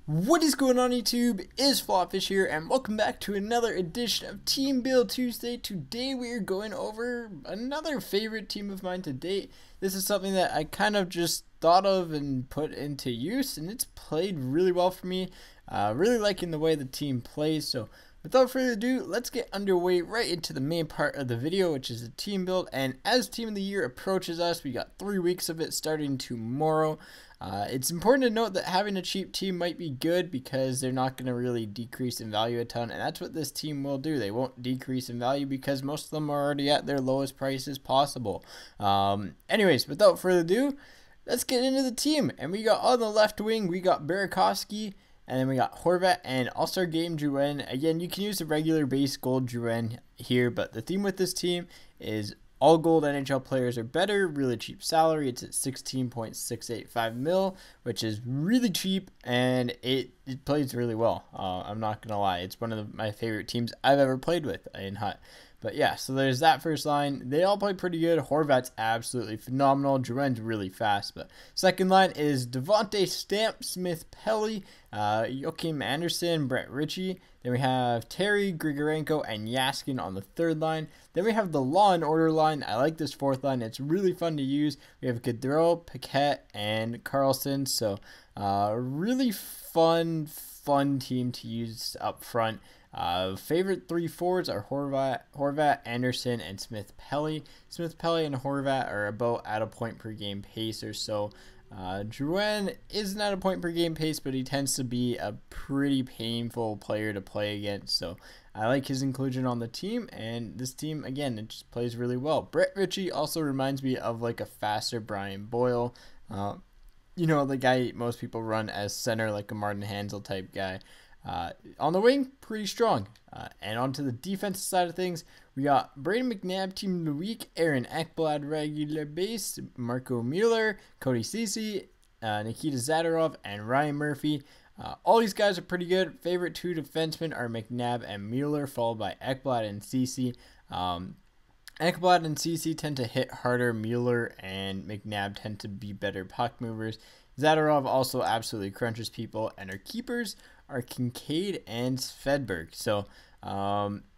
What is going on YouTube? It is FlopFish here and welcome back to another edition of Team Build Tuesday. Today we are going over another favorite team of mine to date. This is something that I kind of just thought of and put into use, and it's played really well for me. Really liking the way the team plays, so without further ado, let's get underway right into the main part of the video, which is the team build. And as Team of the Year approaches us, we got 3 weeks of it starting tomorrow. It's important to note that having a cheap team might be good because they're not going to really decrease in value a ton, and that's what this team will do. They won't decrease in value because most of them are already at their lowest prices possible. Anyways, without further ado, let's get into the team. And we got on the left wing, we got Burakovsky, and then we got Horvat and All-Star Game Drouin. Again, you can use the regular base gold Drouin here, but the theme with this team is all gold NHL players are better, really cheap salary. It's at 16.685 mil, which is really cheap, and it plays really well. I'm not going to lie. It's one of my favorite teams I've ever played with in HUT. But yeah, so there's that first line. They all play pretty good. Horvat's absolutely phenomenal. Drouin's really fast. But second line is Devontae Stamp, Smith Pelly, Joachim Anderson, Brett Ritchie. Then we have Terry, Grigorenko, and Yaskin on the third line. Then we have the Law and Order line. I like this fourth line. It's really fun to use. We have Gaudreau, Paquette, and Carlson. So really fun team to use up front. Favorite 3 forwards are Horvat, Anderson, and Smith Pelly. Smith Pelly and Horvat are about at a point per game pace or so. Drouin isn't at a point per game pace, but he tends to be a pretty painful player to play against. So I like his inclusion on the team, and this team, again, it just plays really well. Brett Ritchie also reminds me of like a faster Brian Boyle. You know, the guy most people run as center, like a Martin Hansel type guy. On the wing, pretty strong. And onto the defensive side of things, we got Brayden McNabb, Team of the Week, Aaron Ekblad, regular base, Marco Mueller, Cody Ceci, Nikita Zadorov, and Ryan Murphy. All these guys are pretty good. Favorite 2 defensemen are McNabb and Mueller, followed by Ekblad and Ceci. Ekblad and Ceci tend to hit harder. Mueller and McNabb tend to be better puck movers. Zadorov also absolutely crunches people, and our keepers are Kincaid and Svedberg. So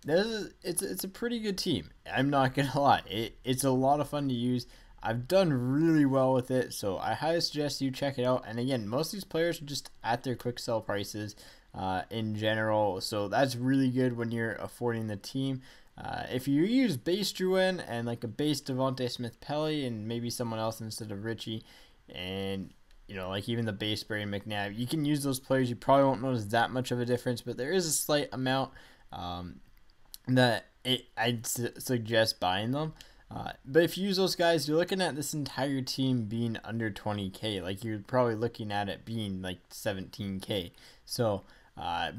it's a pretty good team. I'm not gonna lie, it's a lot of fun to use. I've done really well with it, so I highly suggest you check it out. And again, most of these players are just at their quick sell prices in general, so that's really good when you're affording the team. If you use base Drouin and like a base Devontae Smith Pelly and maybe someone else instead of Ritchie, and you know, like even the base Brayden McNabb, you can use those players. You probably won't notice that much of a difference, but there is a slight amount that I'd suggest buying them. But if you use those guys, you're looking at this entire team being under 20K. Like you're probably looking at it being like 17K. So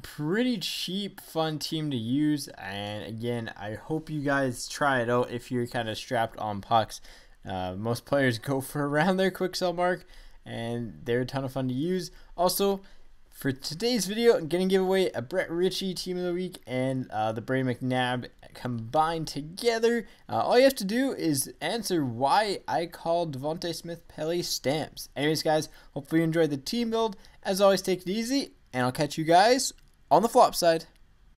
pretty cheap, fun team to use. And again, I hope you guys try it out if you're kind of strapped on pucks. Most players go for around their quick sell mark, and they're a ton of fun to use. Also, for today's video, I'm going to give away a Brett Ritchie Team of the Week and the Brayden McNabb combined together. All you have to do is answer why I called Devontae Smith Pelly stamps. Anyways, guys, hopefully you enjoyed the team build. As always, take it easy, and I'll catch you guys on the flop side.